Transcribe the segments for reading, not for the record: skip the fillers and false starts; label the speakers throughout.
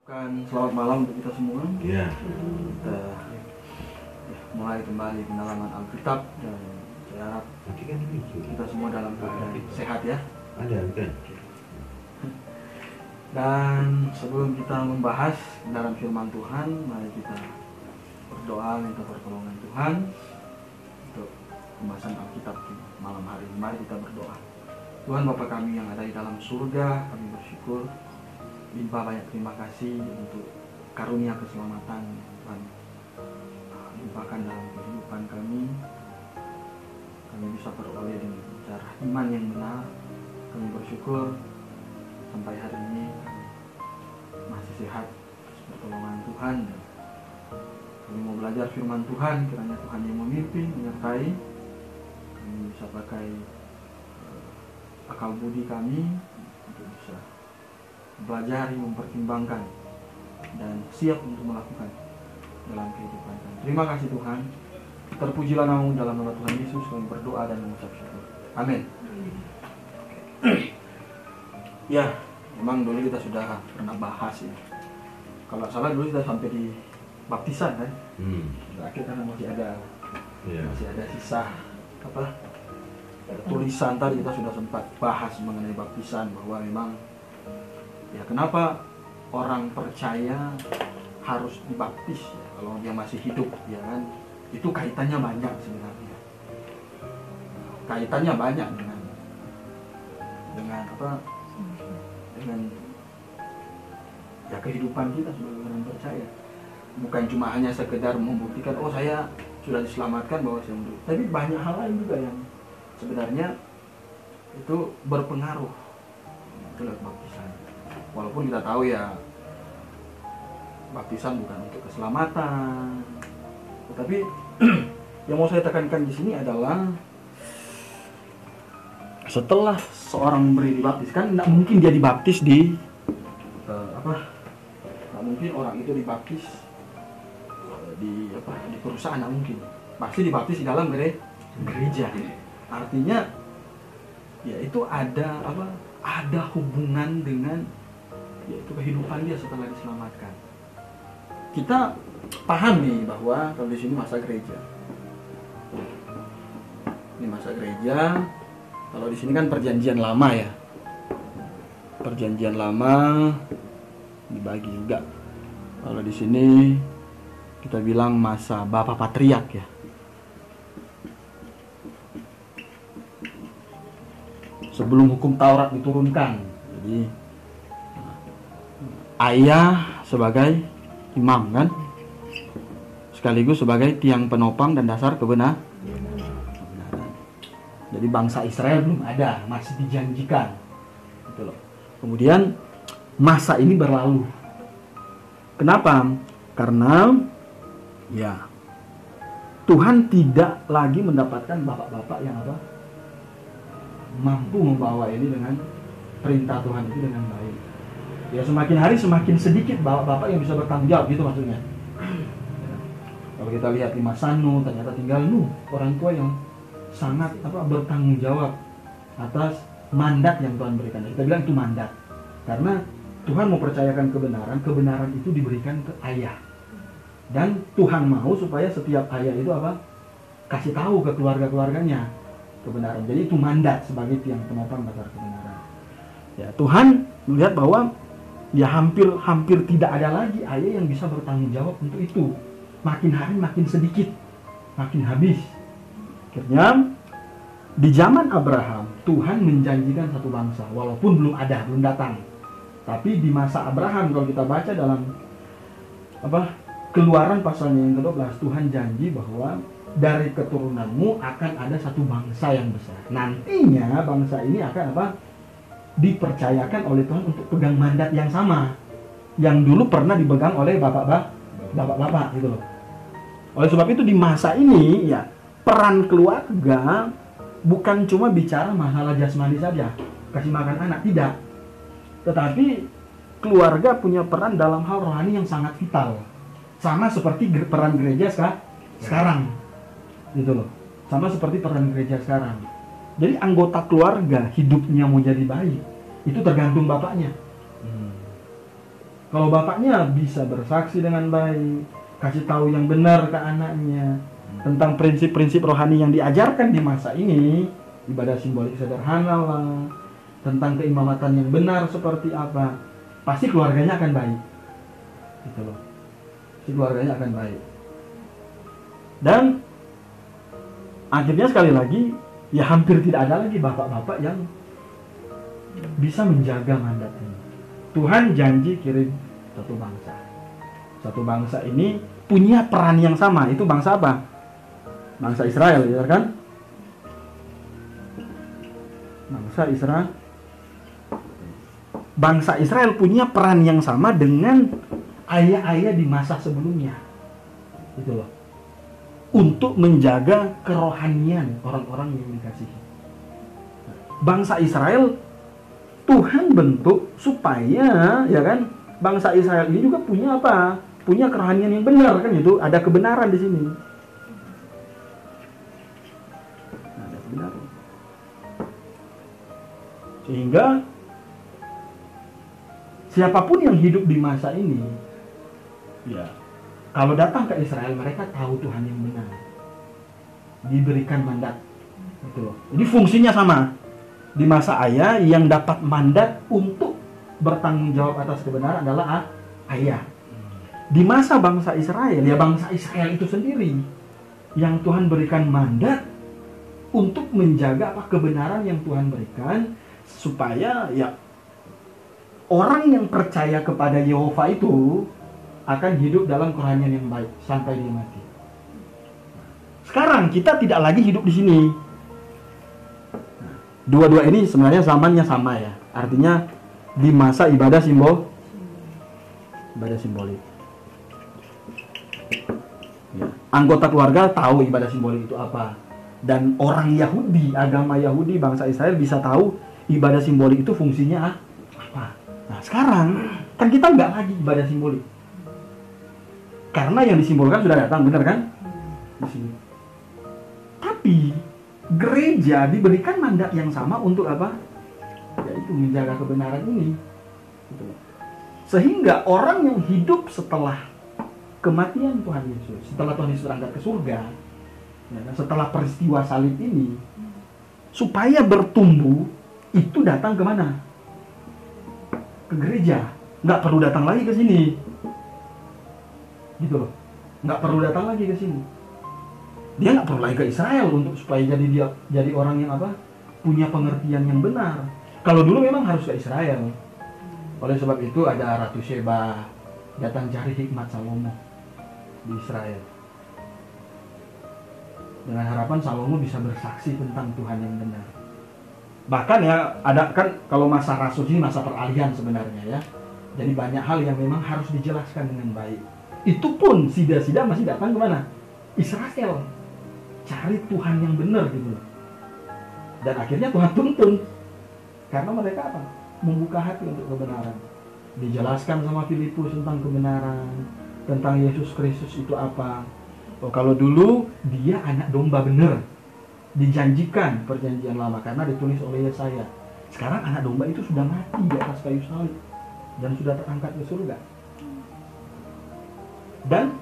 Speaker 1: Selamat malam untuk kita semua.
Speaker 2: Ya.
Speaker 1: Kita mulai kembali pendalaman Alkitab dan saya harap kita semua dalam keadaan sehat ya.
Speaker 2: Ada kan?
Speaker 1: Dan sebelum kita membahas dalam firman Tuhan, mari kita berdoa minta pertolongan Tuhan untuk pembahasan Alkitab malam hari ini. Mari kita berdoa. Tuhan Bapa kami yang ada di dalam surga, kami bersyukur limpah banyak terima kasih untuk karunia keselamatan Tuhan. Limpahkan dalam kehidupan kami bisa beroleh dengan cara iman yang benar. Kami bersyukur sampai hari ini masih sehat pertolongan Tuhan. Kami mau belajar firman Tuhan, kiranya Tuhan yang memimpin, menyertai. Kami bisa pakai akal budi kami untuk bisa belajar, mempertimbangkan dan siap untuk melakukan dalam kehidupan kami. Terima kasih Tuhan. Terpujilah namamu dalam nama Tuhan Yesus. Kami berdoa dan mengucap syukur. Amin. Ya, memang dulu kita sudah pernah bahas ya. Kalau salah dulu kita sampai di baptisan kan. Terakhir karena masih ada sisa tulisan tadi kita sudah sempat bahas mengenai baptisan, bahwa memang ya kenapa orang percaya harus dibaptis ya, kalau dia masih hidup ya kan. Itu kaitannya banyak sebenarnya. Kaitannya banyak dengan ya kehidupan kita sebagai orang percaya. Bukan cuma hanya sekedar membuktikan oh saya sudah diselamatkan bahwa saya hidup, tapi banyak hal lain juga yang sebenarnya itu berpengaruh terhadap baptisan. Walaupun kita tahu ya baptisan bukan untuk keselamatan, tetapi yang mau saya tekankan di sini adalah setelah seorang beri dibaptis, kan tidak mungkin dia dibaptis di tidak mungkin orang itu dibaptis di perusahaan, tidak mungkin. Pasti dibaptis di dalam gereja. Artinya ya itu ada hubungan dengan yaitu kehidupan dia setelah diselamatkan. Kita paham nih bahwa kalau di sini masa gereja. Ini masa gereja. Kalau di sini kan perjanjian lama ya. Perjanjian lama dibagi enggak. Kalau di sini kita bilang masa Bapak Patriark ya. Sebelum hukum Taurat diturunkan. Jadi ayah sebagai imam kan, sekaligus sebagai tiang penopang dan dasar kebenaran. Jadi bangsa Israel belum ada, masih dijanjikan gitu loh. Kemudian masa ini berlalu. Kenapa? Karena ya Tuhan tidak lagi mendapatkan bapak-bapak yang mampu membawa ini dengan perintah Tuhan itu dengan baik. Ya semakin hari semakin sedikit bapak-bapak yang bisa bertanggung jawab, gitu maksudnya. Kalau kita lihat di masa Nuh, ternyata tinggal Nuh, orang tua yang sangat bertanggung jawab atas mandat yang Tuhan berikan. Kita bilang itu mandat, karena Tuhan mau percayakan kebenaran itu diberikan ke ayah. Dan Tuhan mau supaya setiap ayah itu kasih tahu ke keluarga-keluarganya kebenaran. Jadi itu mandat sebagai tiang penopang dasar kebenaran. Ya, Tuhan melihat bahwa ya hampir tidak ada lagi ayah yang bisa bertanggung jawab untuk itu. Makin hari makin sedikit, makin habis. Akhirnya di zaman Abraham Tuhan menjanjikan satu bangsa, walaupun belum datang. Tapi di masa Abraham kalau kita baca dalam Keluaran pasalnya yang ke-12, Tuhan janji bahwa dari keturunanmu akan ada satu bangsa yang besar. Nantinya bangsa ini akan dipercayakan oleh Tuhan untuk pegang mandat yang sama yang dulu pernah dipegang oleh bapak-bapak gitu loh. Oleh sebab itu di masa ini ya peran keluarga bukan cuma bicara masalah jasmani saja, kasih makan anak, tidak. Tetapi keluarga punya peran dalam hal rohani yang sangat vital. Sama seperti peran gereja sekarang. Gitu loh. Sama seperti peran gereja sekarang. Jadi anggota keluarga hidupnya mau jadi baik, itu tergantung bapaknya. Kalau bapaknya bisa bersaksi dengan baik, kasih tahu yang benar ke anaknya tentang prinsip-prinsip rohani yang diajarkan di masa ini, ibadah simbolik sederhana lah, tentang keimamatan yang benar seperti apa, pasti keluarganya akan baik. Gitu loh. Pasti keluarganya akan baik. Dan akhirnya sekali lagi, ya hampir tidak ada lagi bapak-bapak yang bisa menjaga mandat ini. Tuhan janji kirim satu bangsa. Satu bangsa ini punya peran yang sama. Itu bangsa apa? Bangsa Israel, ya kan? Bangsa Israel. Bangsa Israel punya peran yang sama dengan ayah-ayah di masa sebelumnya. Itu loh. Untuk menjaga kerohanian orang-orang yang dikasihi. Bangsa Israel Tuhan bentuk supaya, ya kan, bangsa Israel ini juga punya apa? Punya kerohanian yang benar, kan itu ada kebenaran di sini. Ada kebenaran. Sehingga siapapun yang hidup di masa ini, ya, kalau datang ke Israel mereka tahu Tuhan yang benar. Diberikan mandat. Gitu loh. Jadi fungsinya sama. Di masa ayah yang dapat mandat untuk bertanggung jawab atas kebenaran adalah ayah. Di masa bangsa Israel, ya bangsa Israel itu sendiri yang Tuhan berikan mandat untuk menjaga apa kebenaran yang Tuhan berikan, supaya ya orang yang percaya kepada Yehova itu akan hidup dalam kerohanian yang baik sampai dia mati. Sekarang kita tidak lagi hidup di sini. Dua-dua ini sebenarnya zamannya sama ya. Artinya di masa ibadah simbolik. Ya. Anggota keluarga tahu ibadah simbolik itu apa. Dan orang Yahudi, agama Yahudi, bangsa Israel bisa tahu ibadah simbolik itu fungsinya apa. Nah sekarang kan kita nggak lagi ibadah simbolik. Karena yang disimbolkan sudah datang, benar kan? Di sini. Tapi gereja diberikan mandat yang sama untuk apa? Yaitu menjaga kebenaran ini. Sehingga orang yang hidup setelah kematian Tuhan Yesus, setelah Tuhan Yesus berangkat ke surga, ya, setelah peristiwa salib ini, supaya bertumbuh, itu datang kemana? Ke gereja. Nggak perlu datang lagi ke sini. Gitu loh. Nggak perlu datang lagi ke sini. Dia nggak perlu lagi ke Israel untuk supaya jadi orang yang apa, punya pengertian yang benar. Kalau dulu memang harus ke Israel. Oleh sebab itu ada Ratu Sheba datang cari hikmat Salomo di Israel. Dengan harapan Salomo bisa bersaksi tentang Tuhan yang benar. Bahkan ya ada kan kalau masa rasul ini masa peralihan sebenarnya ya. Jadi banyak hal yang memang harus dijelaskan dengan baik. Itu pun sida-sida masih datang kemana? Israel. Cari Tuhan yang benar gitu. Dan akhirnya Tuhan tuntun. Karena mereka apa? Membuka hati untuk kebenaran. Dijelaskan sama Filipus tentang kebenaran, tentang Yesus Kristus itu apa. Oh, kalau dulu dia anak domba benar. Dijanjikan perjanjian lama karena ditulis oleh Yesaya. Sekarang anak domba itu sudah mati di atas kayu salib dan sudah terangkat ke surga. Dan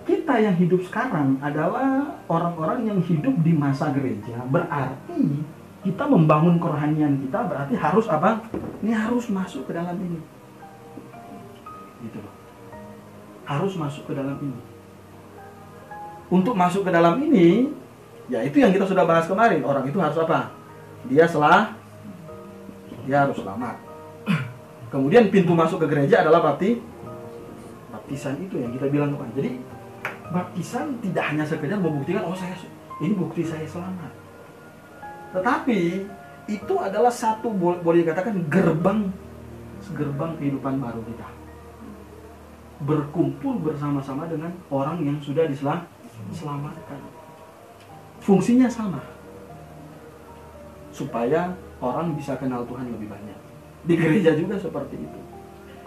Speaker 1: kita yang hidup sekarang adalah orang-orang yang hidup di masa gereja. Berarti kita membangun kerohanian kita, berarti harus apa? Ini harus masuk ke dalam ini. Gitu loh. Harus masuk ke dalam ini. Untuk masuk ke dalam ini, ya itu yang kita sudah bahas kemarin. Orang itu harus apa? Dia harus selamat. Kemudian pintu masuk ke gereja adalah baptisan itu yang kita bilang kemarin. Jadi baptisan tidak hanya sekedar membuktikan ini bukti saya selamat. Tetapi itu adalah satu boleh dikatakan gerbang kehidupan baru kita. Berkumpul bersama-sama dengan orang yang sudah diselamatkan. Fungsinya sama. Supaya orang bisa kenal Tuhan lebih banyak. Di gereja juga seperti itu.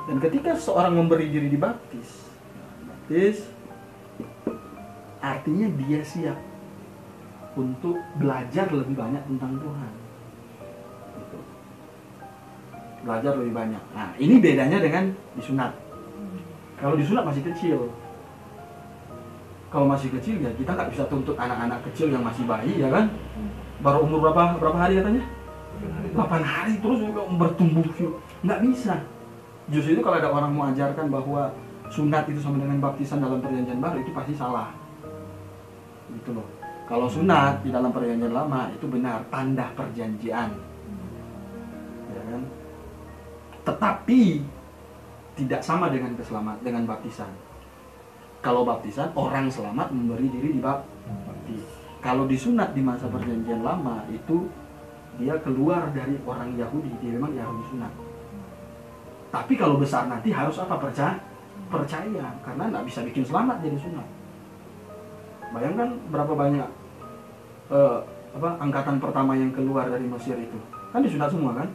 Speaker 1: Dan ketika seorang memberi diri dibaptis, artinya dia siap untuk belajar lebih banyak tentang Tuhan. Gitu. belajar lebih banyak. Nah, ini bedanya dengan disunat. Kalau disunat masih kecil. Kalau masih kecil ya kita nggak bisa tuntut anak-anak kecil yang masih bayi, ya kan? Baru umur berapa hari katanya? 8 hari terus juga bertumbuh. Nggak bisa. Justru itu kalau ada orang mau ajarkan bahwa sunat itu sama dengan baptisan dalam perjanjian baru, itu pasti salah. Gitu loh. Kalau sunat di dalam perjanjian lama itu benar, tanda perjanjian. Ya kan? Tetapi tidak sama dengan dengan baptisan. Kalau baptisan orang selamat memberi diri dibaptis. Kalau disunat di masa perjanjian lama itu dia keluar dari orang Yahudi, dia memang Yahudi sunat. Tapi kalau besar nanti harus apa? Percaya, karena nggak bisa bikin selamat jadi sunat. Bayangkan berapa banyak angkatan pertama yang keluar dari Mesir itu, kan disunat semua kan?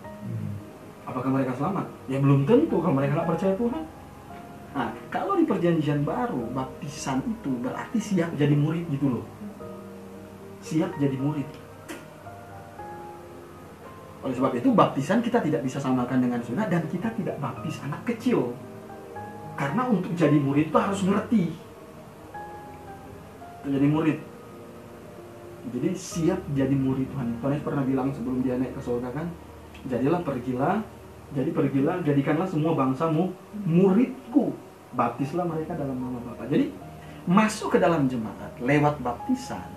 Speaker 1: Apakah mereka selamat? Ya belum tentu kalau mereka nggak percaya Tuhan. Nah, kalau di perjanjian baru baptisan itu berarti siap jadi murid gitu loh. Siap jadi murid. Oleh sebab itu baptisan kita tidak bisa samakan dengan sunat, dan kita tidak baptis anak kecil. Karena untuk jadi murid itu harus ngerti. Untuk jadi murid. Jadi siap jadi murid Tuhan. Tuhan Yesus pernah bilang sebelum dia naik ke surga kan, pergilah, jadikanlah semua bangsamu muridku. Baptislah mereka dalam nama Bapa. Jadi masuk ke dalam jemaat lewat baptisan,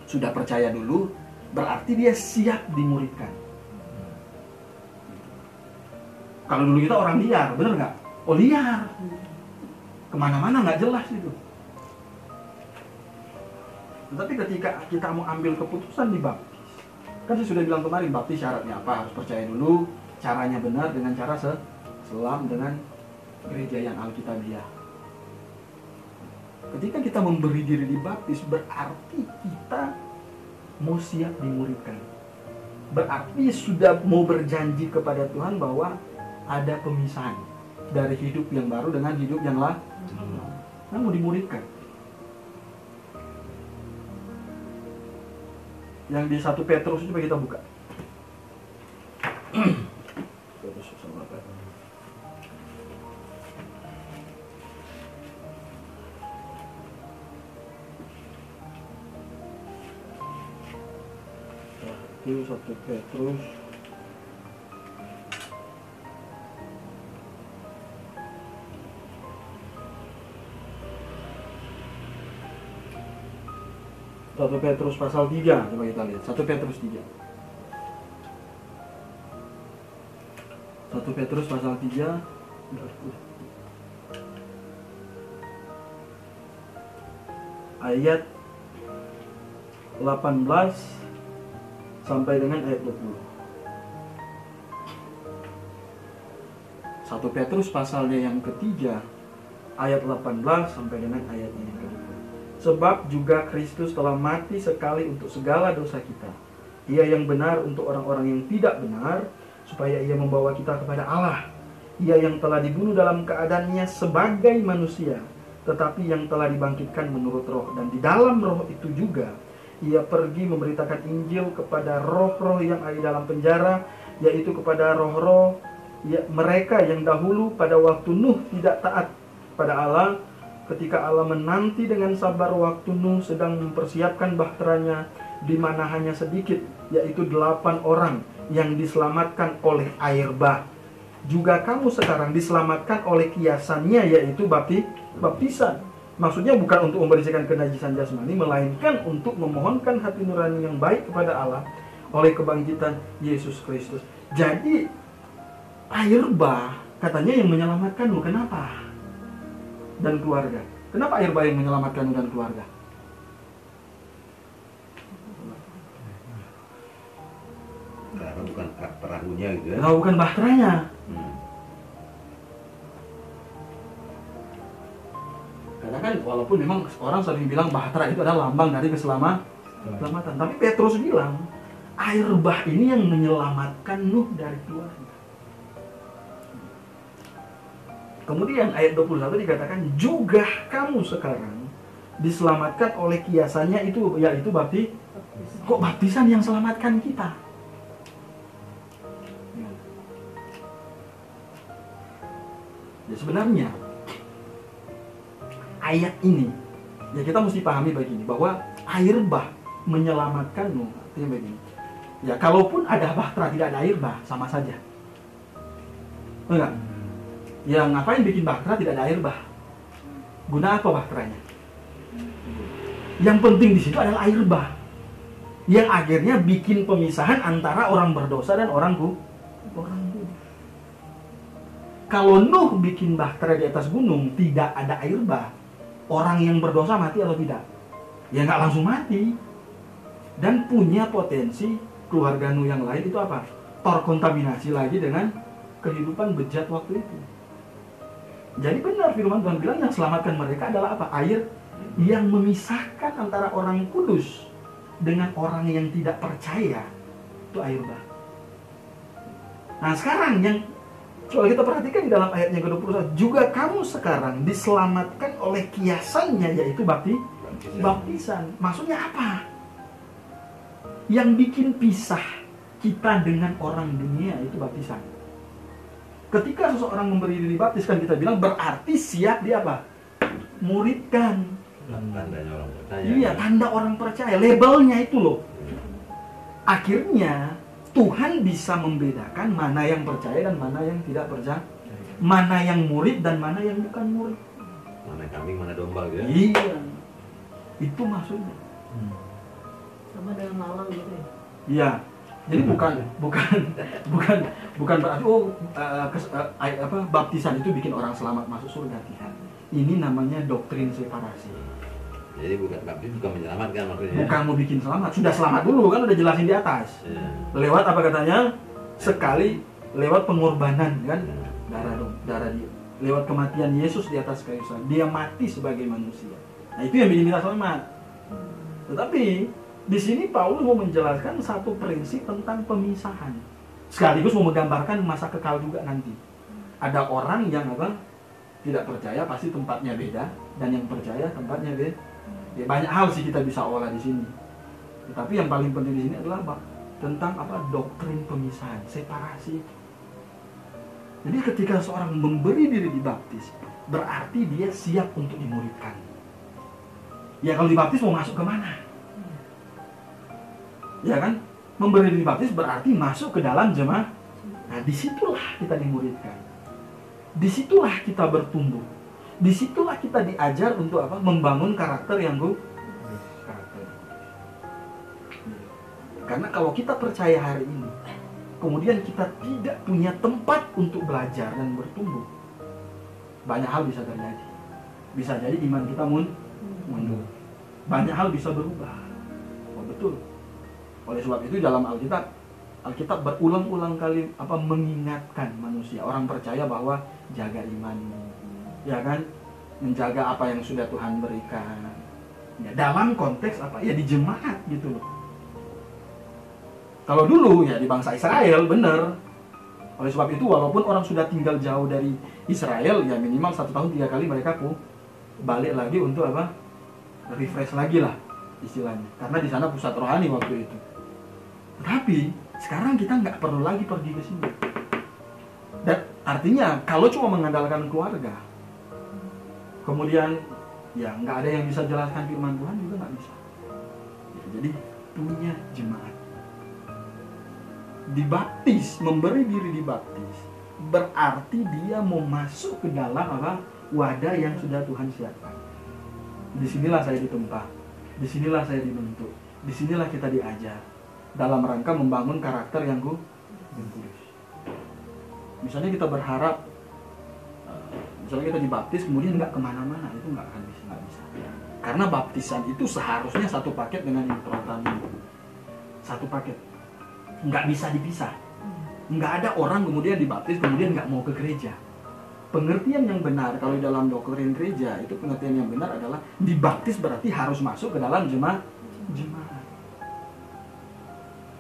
Speaker 1: sudah percaya dulu, berarti dia siap dimuridkan. Kalau dulu kita orang liar, bener nggak? Oh liar, kemana-mana nggak jelas itu. Tetapi ketika kita mau ambil keputusan di baptis, kan saya sudah bilang kemarin, baptis syaratnya apa? Harus percaya dulu, caranya benar dengan cara selam dengan gereja yang alkitabiah. Ketika kita memberi diri dibaptis, berarti kita mau siap dimuridkan. Berarti sudah mau berjanji kepada Tuhan bahwa ada pemisahan dari hidup yang baru dengan hidup yang lama. Kan mau dimuridkan. Yang di 1 Petrus coba kita buka. Petrus sama apa? Itu 1 Petrus. Satu Petrus pasal 3, coba kita lihat. 1 Petrus 3. 1 Petrus pasal 3. Ayat 18 sampai dengan ayat 20. 1 Petrus pasalnya yang ketiga, ayat 18 sampai dengan ayat yang ke-20. Sebab juga Kristus telah mati sekali untuk segala dosa kita. Ia yang benar untuk orang-orang yang tidak benar, supaya ia membawa kita kepada Allah. Ia yang telah dibunuh dalam keadaannya sebagai manusia, tetapi yang telah dibangkitkan menurut roh. Dan di dalam roh itu juga, ia pergi memberitakan Injil kepada roh-roh yang ada dalam penjara, yaitu kepada roh-roh mereka yang dahulu pada waktu Nuh tidak taat pada Allah, ketika Allah menanti dengan sabar waktu Nuh sedang mempersiapkan bahteranya, di mana hanya sedikit, yaitu 8 orang yang diselamatkan oleh air bah. Juga kamu sekarang diselamatkan oleh kiasannya, yaitu baptisan. Maksudnya bukan untuk membersihkan kenajisan jasmani, melainkan untuk memohonkan hati nurani yang baik kepada Allah oleh kebangkitan Yesus Kristus. Jadi air bah katanya yang menyelamatkanmu. Kenapa? Dan keluarga. Kenapa air bah yang menyelamatkanmu dan keluarga?
Speaker 2: Karena bukan perahunya gitu ya.
Speaker 1: Nah, bukan bahteranya. Karena kan walaupun memang orang sering bilang bahtera itu adalah lambang dari keselamatan. Tapi Petrus bilang air bah ini yang menyelamatkan Nuh dari keluarga. Kemudian ayat 21 dikatakan juga kamu sekarang diselamatkan oleh kiasannya itu, yaitu baptisan. Kok baptisan yang selamatkan kita? sebenarnya ayat ini ya kita mesti pahami begini, bahwa air bah menyelamatkan Nuh. Artinya begini, ya kalaupun ada bahtera tidak ada air bah sama saja. Enggak? Ya ngapain bikin bahtera tidak ada air bah? Guna apa bahteranya? Yang penting di situ adalah air bah, yang akhirnya bikin pemisahan antara orang berdosa dan orang kudus. Kalau Nuh bikin bahtera di atas gunung tidak ada air bah, orang yang berdosa mati atau tidak? Ya nggak langsung mati, dan punya potensi keluarga Nuh yang lain itu apa? Terkontaminasi lagi dengan kehidupan bejat waktu itu. Jadi benar firman Tuhan bilang yang selamatkan mereka adalah apa? Air yang memisahkan antara orang kudus dengan orang yang tidak percaya. Itu air bah. Nah sekarang yang coba kita perhatikan di dalam ayatnya ke-21, juga kamu sekarang diselamatkan oleh kiasannya, yaitu baptisan. Maksudnya apa? Yang bikin pisah kita dengan orang dunia itu baptisan. Ketika seseorang memberi diri baptis, kan kita bilang berarti siap dia apa? Muridkan.
Speaker 2: Tandanya orang percaya.
Speaker 1: Iya, tanda orang percaya. Labelnya itu loh. Akhirnya Tuhan bisa membedakan mana yang percaya dan mana yang tidak percaya, mana yang murid dan mana yang bukan murid,
Speaker 2: Mana kambing, mana domba gitu ya.
Speaker 1: iya, itu maksudnya.
Speaker 3: Sama dengan lalang gitu ya.
Speaker 1: Iya, jadi bukan berarti baptisan itu bikin orang selamat masuk surga, tidak. Ini namanya doktrin separasi.
Speaker 2: Jadi baptis bukan menyelamatkan maksudnya.
Speaker 1: Bukan mau bikin selamat, sudah selamat dulu kan, udah jelasin di atas.
Speaker 2: Iya.
Speaker 1: Lewat apa katanya? Sekali lewat pengorbanan kan, darah dia. Lewat kematian Yesus di atas kayu salib, dia mati sebagai manusia. Nah itu yang bikin kita selamat. Tetapi di sini Paulus mau menjelaskan satu prinsip tentang pemisahan, sekaligus mau menggambarkan masa kekal juga nanti. Ada orang yang tidak percaya, pasti tempatnya beda, dan yang percaya tempatnya beda. Ya, banyak hal sih kita bisa olah di sini. Tetapi yang paling penting di sini adalah tentang doktrin pemisahan, separasi. Jadi ketika seorang memberi diri dibaptis, berarti dia siap untuk dimuridkan. Ya kalau dibaptis mau masuk ke mana? Ya kan? Memberi diri dibaptis berarti masuk ke dalam jemaat. Nah disitulah kita dimuridkan. Disitulah kita bertumbuh. Disitulah kita diajar untuk membangun karakter yang karakter. Karena kalau kita percaya hari ini, kemudian kita tidak punya tempat untuk belajar dan bertumbuh, banyak hal bisa terjadi. Bisa jadi iman kita mundur. Banyak hal bisa berubah. Oh betul. Oleh sebab itu dalam Alkitab berulang-ulang kali mengingatkan manusia, orang percaya bahwa jaga imanmu, ya kan, menjaga apa yang sudah Tuhan berikan. Ya, dalam konteks ya di jemaat gitu loh. Kalau dulu ya di bangsa Israel benar. Oleh sebab itu walaupun orang sudah tinggal jauh dari Israel, ya minimal 1 tahun 3 kali mereka balik lagi untuk refresh lagi lah istilahnya. Karena di sana pusat rohani waktu itu. Tetapi sekarang kita nggak perlu lagi pergi ke sini. Dan artinya kalau cuma mengandalkan keluarga, kemudian ya nggak ada yang bisa jelaskan firman Tuhan juga nggak bisa. Ya, jadi punya jemaat, dibaptis, memberi diri dibaptis, berarti dia mau masuk ke dalam wadah yang sudah Tuhan siapkan. Disinilah saya ditempa, disinilah saya dibentuk, disinilah kita diajar dalam rangka membangun karakter yang kudus. Misalnya kita berharap, misalnya kita dibaptis kemudian nggak kemana-mana, itu nggak bisa. Karena baptisan itu seharusnya satu paket dengan improtan, satu paket, nggak bisa dipisah. Nggak ada orang kemudian dibaptis kemudian nggak mau ke gereja. Pengertian yang benar kalau dalam doktrin gereja itu, pengertian yang benar adalah dibaptis berarti harus masuk ke dalam jemaat.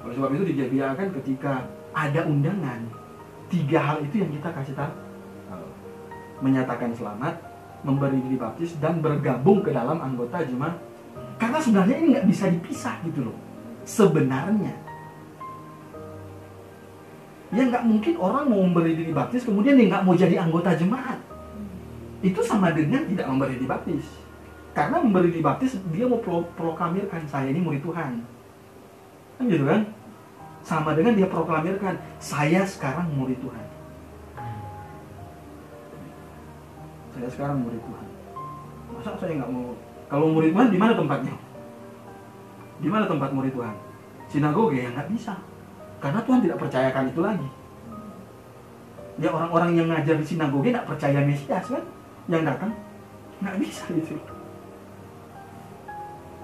Speaker 1: Oleh sebab itu dijadikan ketika ada undangan, 3 hal itu yang kita kasih tahu: menyatakan selamat, memberi diri baptis, dan bergabung ke dalam anggota jemaat. Karena sebenarnya ini nggak bisa dipisah gitu loh. Sebenarnya ya nggak mungkin orang mau memberi diri baptis kemudian dia nggak mau jadi anggota jemaat. itu sama dengan tidak memberi dibaptis. Karena memberi dibaptis dia mau proklamirkan saya ini murid Tuhan. Kan gitu kan? Sama dengan dia proklamirkan saya sekarang murid Tuhan. Saya sekarang murid Tuhan. Masa saya nggak mau? Kalau murid Tuhan di mana tempatnya? Di mana tempat murid Tuhan? Sinagoge ya nggak bisa. Karena Tuhan tidak percayakan itu lagi. Ya orang-orang yang ngajar di sinagoge nggak percaya Mesias kan? Yang datang nggak bisa gitu.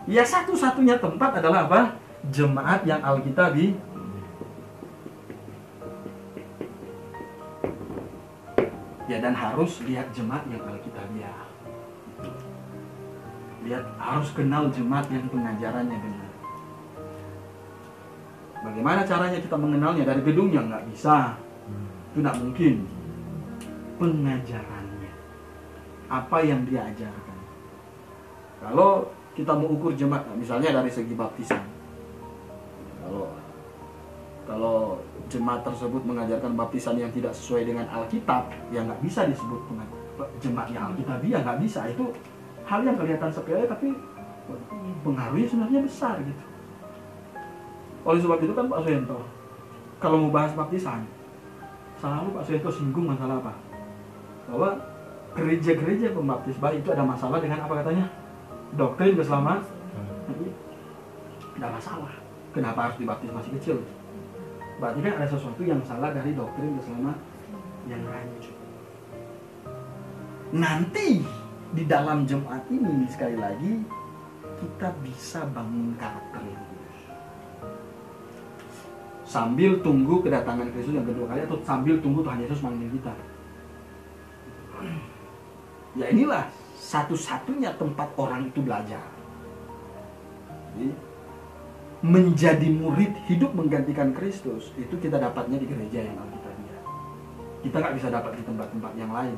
Speaker 1: Ya satu-satunya tempat adalah apa? Jemaat yang Alkitabi. Ya dan harus lihat jemaat yang Alkitabiah. Lihat, harus kenal jemaat yang pengajarannya benar. Bagaimana caranya kita mengenalnya? Dari gedungnya nggak bisa. Itu tidak mungkin. Pengajarannya, apa yang dia ajarkan. Kalau kita mau ukur jemaat, misalnya dari segi baptisan, kalau jemaat tersebut mengajarkan baptisan yang tidak sesuai dengan Alkitab, ya nggak bisa disebut jemaat yang Alkitabiah, nggak bisa. Itu hal yang kelihatan sepele tapi pengaruhnya sebenarnya besar gitu. Oleh sebab itu kan Pak Suyanto, kalau mau bahas baptisan, selalu Pak Suyanto singgung masalah apa? Bahwa gereja-gereja pembaptis baik itu ada masalah dengan apa katanya? Doktrin keselamatan. Tidak masalah. Kenapa harus dibaptis masih kecil? Berarti kan ada sesuatu yang salah dari doktrin keselamatan yang rancu. Nanti di dalam jemaat ini sekali lagi kita bisa bangun karakter yang kudus. Sambil tunggu kedatangan Kristus yang kedua kali atau sambil tunggu Tuhan Yesus manggil kita. Ya inilah satu-satunya tempat orang itu belajar. Jadi, menjadi murid hidup menggantikan Kristus itu kita dapatnya di gereja yang Alkitabiah. Kita nggak bisa dapat di tempat-tempat yang lain.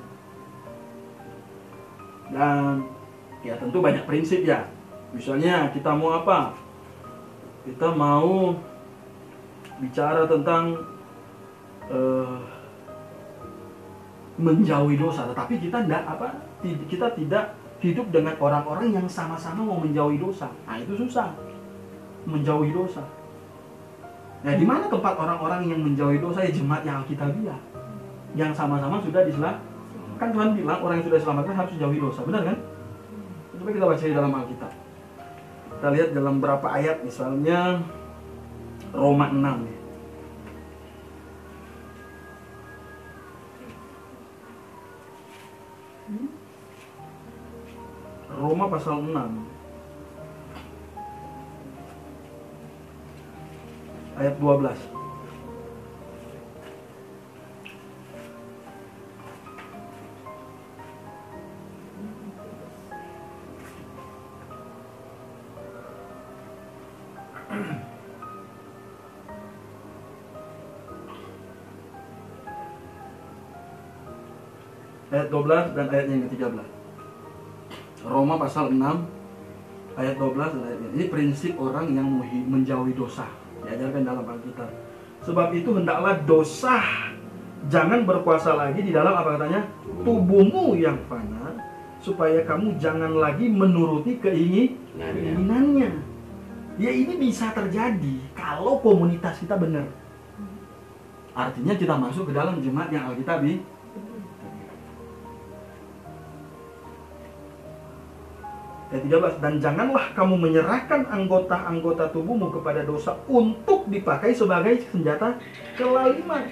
Speaker 1: Dan ya tentu banyak prinsip ya. Misalnya kita mau apa? Kita mau bicara tentang menjauhi dosa, tetapi kita tidak hidup dengan orang-orang yang sama-sama mau menjauhi dosa. Nah itu susah, menjauhi dosa. Nah di mana tempat orang-orang yang menjauhi dosa? Ya jemaat yang Alkitabiah, yang sama-sama sudah diselamatkan. Kan Tuhan bilang orang yang sudah diselamatkan harus jauhi dosa, benar kan? Coba kita baca di dalam Alkitab. Kita lihat dalam berapa ayat, misalnya Roma 6 ya. Roma pasal 6 ayat 12. Ayat 12 dan ayatnya yang ke-13. Roma pasal 6 ayat 12 dan ayatnya. Ini prinsip orang yang menjauhi dosa, diajarkan dalam Alkitab. Sebab itu hendaklah dosa jangan berkuasa lagi di dalam apa katanya? Tubuhmu yang fana, supaya kamu jangan lagi menuruti keinginannya. Ya ini bisa terjadi kalau komunitas kita benar. Artinya kita masuk ke dalam jemaat yang Alkitabiah. Ayat 13, dan janganlah kamu menyerahkan anggota-anggota tubuhmu kepada dosa untuk dipakai sebagai senjata kelaliman.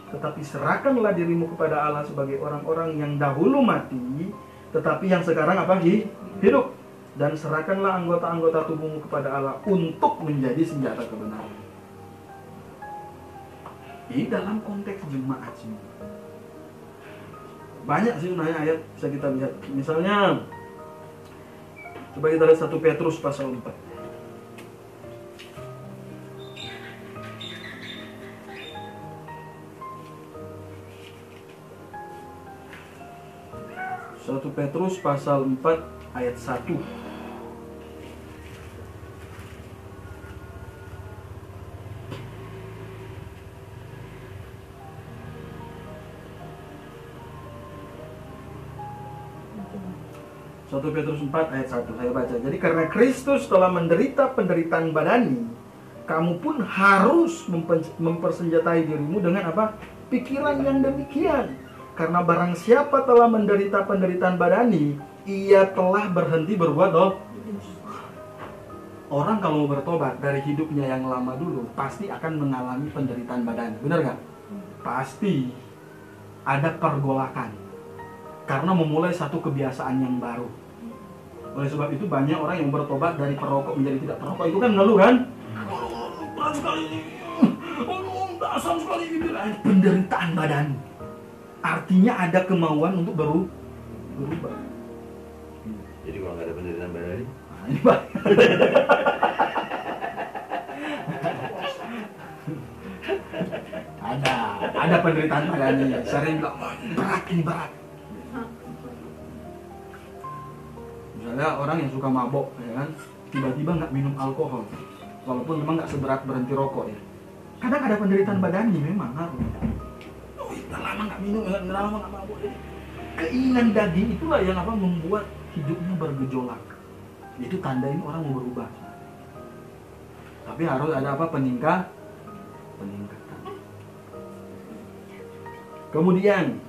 Speaker 1: Tetapi serahkanlah dirimu kepada Allah sebagai orang-orang yang dahulu mati, tetapi yang sekarang apa? Hidup. Dan serahkanlah anggota-anggota tubuhmu kepada Allah untuk menjadi senjata kebenaran. Ini dalam konteks jemaat semua. Banyak sih sebenarnya ayat bisa kita lihat. Misalnya coba kita lihat 1 Petrus pasal 4. Satu Petrus pasal 4 ayat 1. 1 Petrus 4 ayat 1 saya baca. Jadi karena Kristus telah menderita penderitaan badani, kamu pun harus mempersenjatai dirimu dengan apa? Pikiran yang demikian. Karena barang siapa telah menderita penderitaan badani, ia telah berhenti berbuat dosa. Orang kalau mau bertobat dari hidupnya yang lama dulu, pasti akan mengalami penderitaan badani. Benar nggak? Pasti ada pergolakan. Karena memulai satu kebiasaan yang baru. Oleh sebab itu banyak orang yang bertobat dari perokok menjadi tidak perokok. Itu kan ngeluh kan? Berat sekali ini. Asam sekali ini. Penderitaan badan. Artinya ada kemauan untuk berubah.
Speaker 2: Jadi kalau nggak ada penderitaan badan,
Speaker 1: Nah, ini Pak. ada penderitaan badannya. Sering bilang, berat ini berat. Misalnya orang yang suka mabok, ya kan, tiba-tiba nggak minum alkohol, walaupun memang nggak seberat berhenti rokok ya. Kadang ada penderitaan badani memang harus. Oh, udah lama nggak minum, udah lama nggak mabok. Keinginan daging itulah yang apa membuat hidupnya bergejolak. Itu tandain orang mau berubah. Tapi harus ada apa peningkatan. Kemudian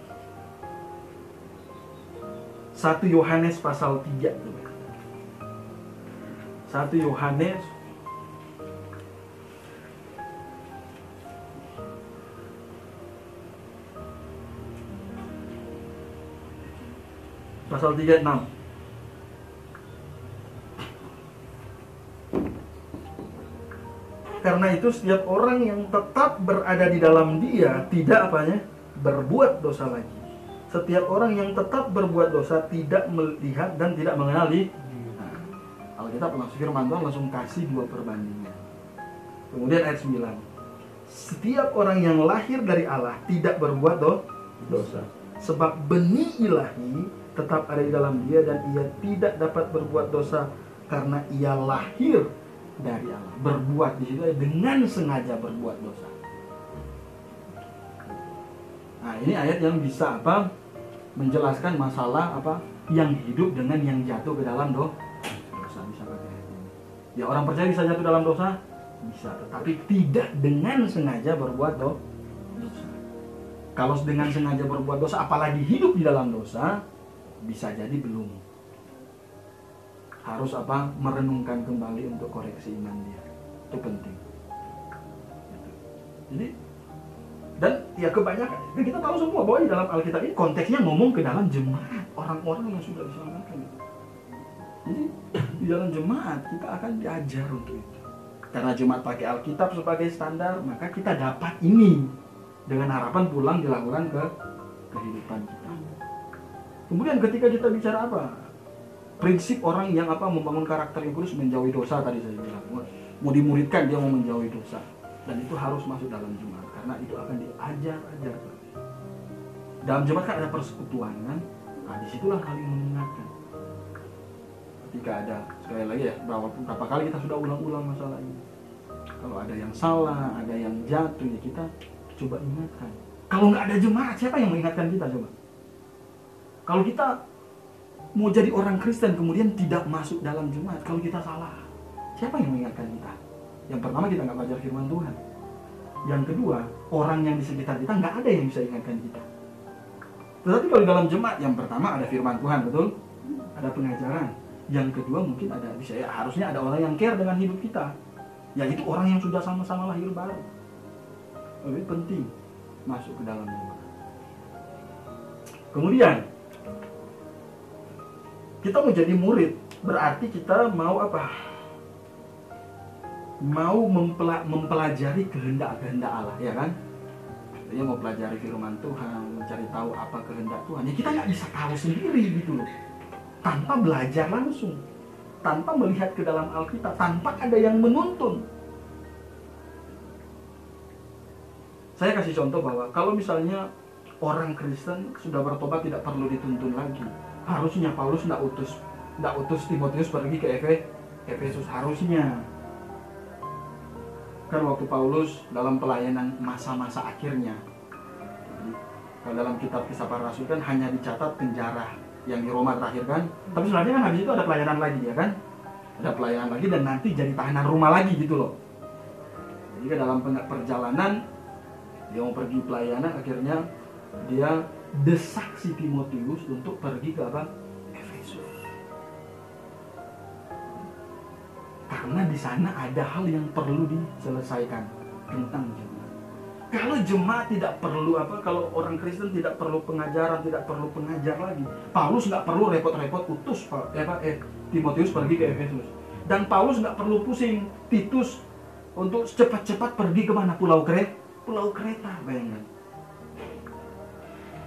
Speaker 1: 1 Yohanes pasal 3. 1 Yohanes pasal 3 6. Karena itu setiap orang yang tetap berada di dalam Dia tidak apanya berbuat dosa lagi. Setiap orang yang tetap berbuat dosa tidak melihat dan tidak mengenal Dia. Kalau kita langsung firman Tuhan langsung kasih 2 perbandingan. Kemudian ayat 9. Setiap orang yang lahir dari Allah tidak berbuat dosa. Sebab benih ilahi tetap ada di dalam dia dan ia tidak dapat berbuat dosa karena ia lahir dari Allah. Berbuat di situ dengan sengaja berbuat dosa. Nah, ini ayat yang bisa apa? Menjelaskan masalah apa? Yang hidup dengan yang jatuh ke dalam dosa. Bisa pakai. Ya, orang percaya bisa jatuh dalam dosa? Bisa, tetapi tidak dengan sengaja berbuat dosa. Kalau dengan sengaja berbuat dosa, apalagi hidup di dalam dosa, bisa jadi belum. Harus apa? Merenungkan kembali untuk koreksi iman dia. Itu penting. Jadi, dan ya kebanyakan, kita tahu semua bahwa di dalam Alkitab ini konteksnya ngomong ke dalam jemaat, orang-orang yang sudah diselamatkan. Jadi di dalam jemaat kita akan diajar untuk itu. Karena jemaat pakai Alkitab sebagai standar, maka kita dapat ini dengan harapan pulang dilakukan ke kehidupan kita. Kemudian ketika kita bicara apa? Prinsip orang yang apa membangun karakter yang kudus menjauhi dosa tadi saya bilang. Mau dimuridkan dia mau menjauhi dosa. Dan itu harus masuk dalam jemaat karena itu akan diajar. Dalam jemaat kan ada persekutuan kan? Nah, disitulah saling mengingatkan. Ketika ada, sekali lagi ya, berapa kali kita sudah ulang-ulang masalah ini. Kalau ada yang salah, ada yang jatuh, ya kita coba ingatkan. Kalau nggak ada jemaat, siapa yang mengingatkan kita coba? Kalau kita mau jadi orang Kristen kemudian tidak masuk dalam jemaat, kalau kita salah, siapa yang mengingatkan kita? Yang pertama kita nggak belajar firman Tuhan. Yang kedua, orang yang di sekitar kita nggak ada yang bisa ingatkan kita. Tetapi kalau di dalam jemaat, yang pertama ada firman Tuhan, betul? Ada pengajaran. Yang kedua mungkin ada bisa ya, harusnya ada orang yang care dengan hidup kita. Yaitu orang yang sudah sama-sama lahir baru. Lebih penting masuk ke dalam jemaat. Kemudian kita mau jadi murid, berarti kita mau apa? Mau mempelajari kehendak-kehendak Allah, ya kan? Dia mau pelajari firman Tuhan, mencari tahu apa kehendak Tuhan. Ya kita nggak bisa tahu sendiri gitu loh. Tanpa belajar langsung, tanpa melihat ke dalam Alkitab, tanpa ada yang menuntun. Saya kasih contoh bahwa kalau misalnya orang Kristen sudah bertobat tidak perlu dituntun lagi. Harusnya Paulus tidak utus Timotius pergi ke Efesus, harusnya. Kan waktu Paulus dalam pelayanan masa-masa akhirnya, kalau dalam kitab Kisah Para Rasul kan hanya dicatat penjara yang di Roma terakhir kan. Tapi sebenarnya kan habis itu ada pelayanan lagi ya kan, ada pelayanan lagi dan nanti jadi tahanan Roma lagi gitu loh. Jadi dalam perjalanan dia mau pergi pelayanan, akhirnya dia desak si Timotius untuk pergi ke apa? Efesus. Karena di sana ada hal yang perlu diselesaikan tentang jemaat. Kalau jemaat tidak perlu kalau orang Kristen tidak perlu pengajaran, tidak perlu pengajar lagi, Paulus nggak perlu repot-repot utus Timotius pergi ke Efesus. Dan Paulus nggak perlu pusing Titus untuk cepat-cepat pergi kemana? Pulau Kreta, bayangkan.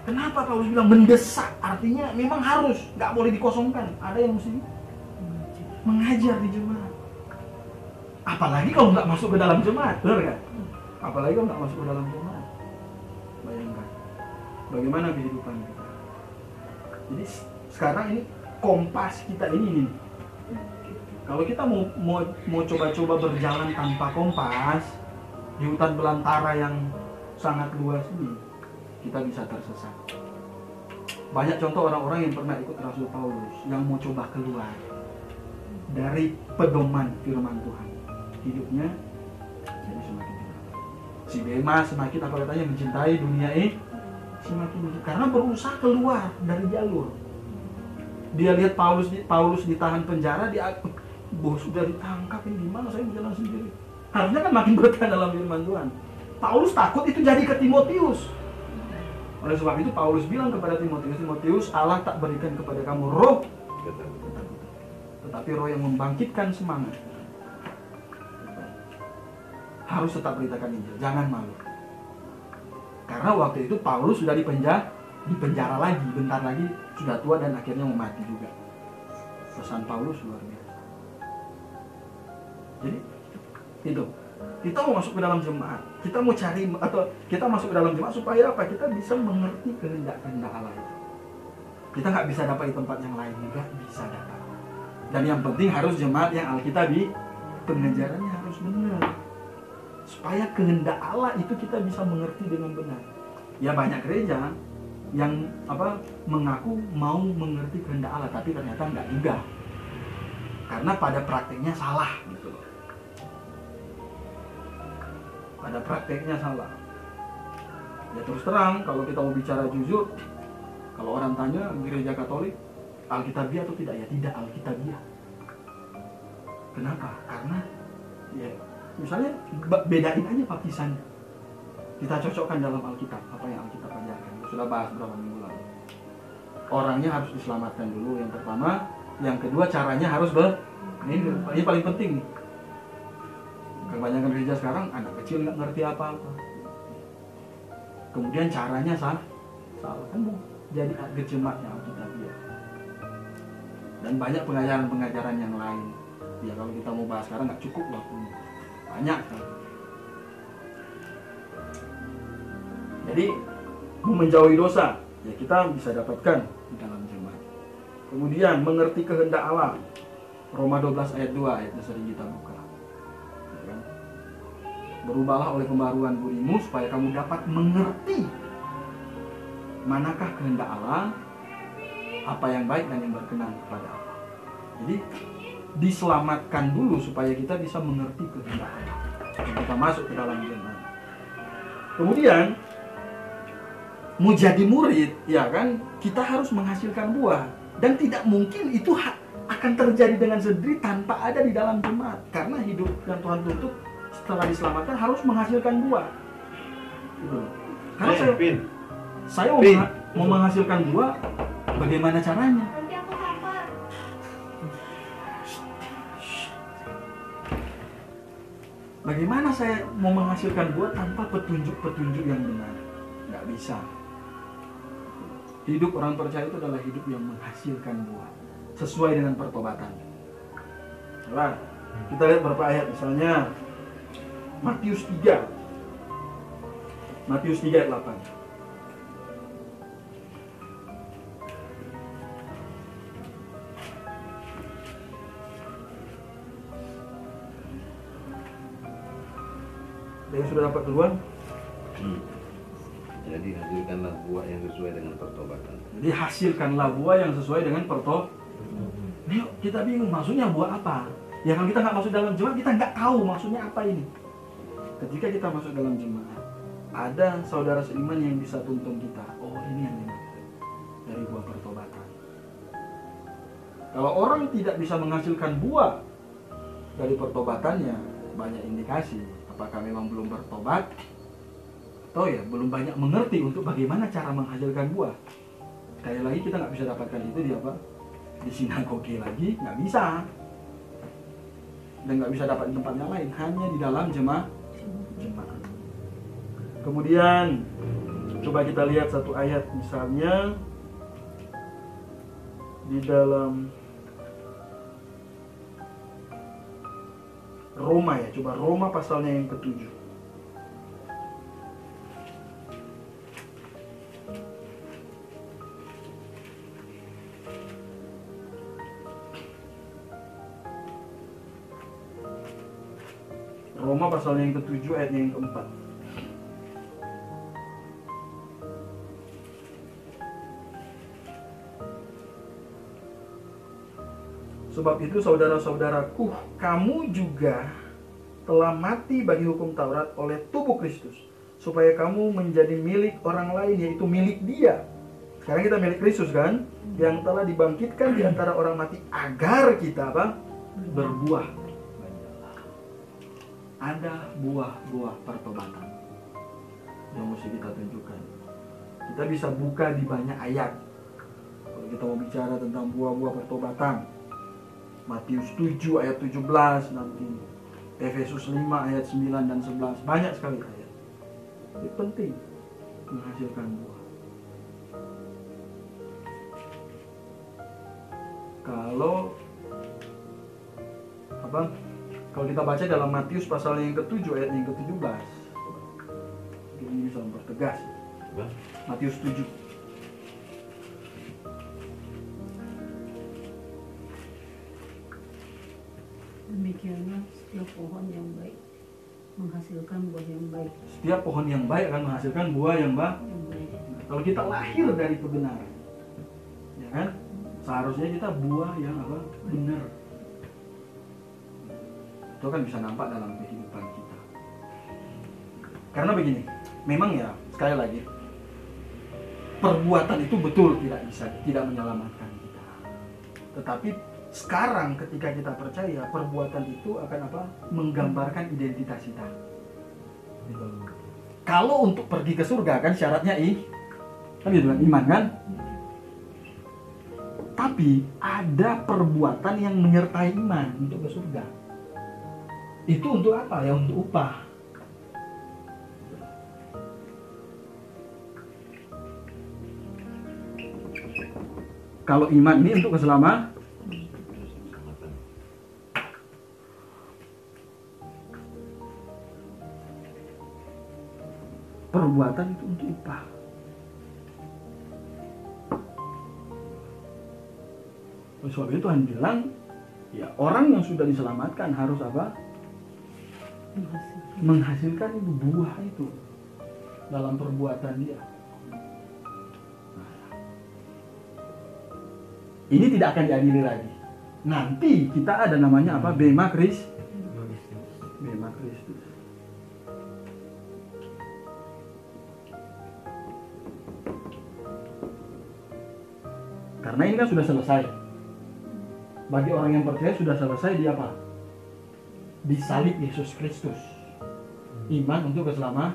Speaker 1: Kenapa Paulus bilang mendesak? Artinya memang harus, nggak boleh dikosongkan. Ada yang mesti mengajar di jemaat. Apalagi kalau nggak masuk ke dalam jemaat, benar kan? Apalagi kalau nggak masuk ke dalam jemaat. Bayangkan, bagaimana kehidupan kita. Jadi sekarang ini kompas kita ini. Kalau kita mau coba-coba berjalan tanpa kompas di hutan belantara yang sangat luas ini, kita bisa tersesat. Banyak contoh orang-orang yang pernah ikut Rasul Paulus yang mau coba keluar dari pedoman firman Tuhan, hidupnya jadi semakin tidak. Si Demas semakin katanya mencintai dunia ini, semakin karena berusaha keluar dari jalur. Dia lihat Paulus ditahan penjara, dia bos sudah ditangkap, ini gimana saya berjalan sendiri. Harusnya kan makin bertahan dalam firman Tuhan. Paulus takut itu jadi ke Timotius. Oleh sebab itu Paulus bilang kepada Timotius, Allah tak berikan kepada kamu roh ketakutan, tetapi roh yang membangkitkan semangat. Harus tetap beritakan Injil, jangan malu. Karena waktu itu Paulus sudah dipenjara lagi, bentar lagi sudah tua dan akhirnya mau mati juga. Pesan Paulus luar biasa. Jadi itu, kita mau masuk ke dalam jemaat, kita mau cari atau kita masuk ke dalam jemaat supaya apa? Kita bisa mengerti kehendak-kehendak Allah itu. Kita nggak bisa dapat di tempat yang lain, nggak bisa dapat. Dan yang penting harus jemaat yang alkitabi, pengajarannya harus benar. Supaya kehendak Allah itu kita bisa mengerti dengan benar. Ya banyak gereja yang mengaku mau mengerti kehendak Allah, tapi ternyata nggak juga. Karena pada prakteknya salah gitu loh. Pada prakteknya salah. Ya terus terang, kalau kita mau bicara jujur, kalau orang tanya gereja Katolik alkitabiah atau tidak, ya tidak alkitabiah. Kenapa? Karena ya misalnya bedain aja baptisannya. Kita cocokkan dalam Alkitab apa yang Alkitab ajarkan. Sudah bahas beberapa minggu lalu. Orangnya harus diselamatkan dulu yang pertama, yang kedua caranya harus ini paling penting nih. Kebanyakan gereja sekarang anak kecil nggak ngerti apa-apa. Kemudian caranya salah kan jadi jemaatnya Alkitabiah. Dan banyak pengajaran-pengajaran yang lain. Ya kalau kita mau bahas sekarang nggak cukup waktunya. Banyak kan. Jadi mau menjauhi dosa, ya kita bisa dapatkan di dalam jemaat. Kemudian mengerti kehendak Allah. Roma 12 ayat 2 ayatnya sering kita buka. Berubahlah oleh pembaruan burimu supaya kamu dapat mengerti manakah kehendak Allah, apa yang baik dan yang berkenan kepada Allah. Jadi diselamatkan dulu supaya kita bisa mengerti kehendak Allah. Kita masuk ke dalam jemaat. Kemudian mau jadi murid, ya kan, kita harus menghasilkan buah dan tidak mungkin itu akan terjadi dengan sendiri tanpa ada di dalam jemaat. Karena hidup yang Tuhan tuntut setelah diselamatkan harus menghasilkan buah. Karena saya mau menghasilkan buah, bagaimana caranya?
Speaker 3: Nanti aku lapar.
Speaker 1: Bagaimana saya mau menghasilkan buah tanpa petunjuk-petunjuk yang benar? Nggak bisa. Hidup orang percaya itu adalah hidup yang menghasilkan buah sesuai dengan pertobatan. Nah, kita lihat beberapa ayat, misalnya Matius 3 ayat 8. Ada yang sudah dapat duluan?
Speaker 2: Jadi hasilkanlah buah yang sesuai dengan pertobatan.
Speaker 1: Jadi hasilkanlah buah yang sesuai dengan Ini kita bingung maksudnya buah apa? Ya kalau kita nggak masuk dalam jemaat, kita nggak tahu maksudnya apa ini. Ketika kita masuk dalam jemaat, ada saudara seiman yang bisa tuntun kita. Oh, ini yang dimaksud dari buah pertobatan. Kalau orang tidak bisa menghasilkan buah dari pertobatannya, banyak indikasi apakah memang belum bertobat atau ya belum banyak mengerti untuk bagaimana cara menghasilkan buah. Sekali lagi kita nggak bisa dapatkan itu di apa? Di sinagoge lagi, nggak bisa. Dan nggak bisa dapat di tempat yang lain, hanya di dalam jemaat. Kemudian coba kita lihat satu ayat, misalnya di dalam Roma ya, coba Roma pasalnya yang ke-7. Roma pasalnya yang ke-7 ayatnya yang ke-4. Sebab itu saudara-saudaraku, kamu juga telah mati bagi hukum Taurat oleh tubuh Kristus, supaya kamu menjadi milik orang lain, yaitu milik Dia. Sekarang kita milik Kristus kan, yang telah dibangkitkan di antara orang mati, agar kita apa? Berbuah. Ada buah-buah pertobatan yang mesti kita tunjukkan. Kita bisa buka di banyak ayat. Kalau kita mau bicara tentang buah-buah pertobatan, Matius 7 ayat 17, nanti Efesus 5 ayat 9 dan 11, banyak sekali ayat. Ini penting menghasilkan buah. Kalau kita baca dalam Matius pasal yang ke-7 ayat yang ke-17, ini bisa mempertegas. Matius 7.
Speaker 3: Demikianlah setiap pohon yang baik menghasilkan buah yang baik.
Speaker 1: Setiap pohon yang baik akan menghasilkan buah yang baik. Kalau kita lahir dari kebenaran, ya kan? Seharusnya kita buah yang apa? Benar. Itu kan bisa nampak dalam kehidupan kita. Karena begini, memang ya sekali lagi, perbuatan itu betul tidak menyelamatkan kita. Tetapi sekarang ketika kita percaya, perbuatan itu akan apa? Menggambarkan identitas kita. Kalau untuk pergi ke surga kan syaratnya kan gitu kan, iman kan? Tapi ada perbuatan yang menyertai iman untuk ke surga. Itu untuk apa? Ya untuk upah. Kalau iman ini untuk keselamatan, perbuatan itu untuk upah. Oleh sebab itu Tuhan bilang, ya orang yang sudah diselamatkan harus apa? Menghasilkan itu buah itu dalam perbuatan dia. Ini tidak akan diadili lagi. Nanti kita ada namanya apa? Bema Kristus. Karena ini kan sudah selesai. Bagi orang yang percaya sudah selesai di apa? Disalib Yesus Kristus. Iman untuk keselamatan.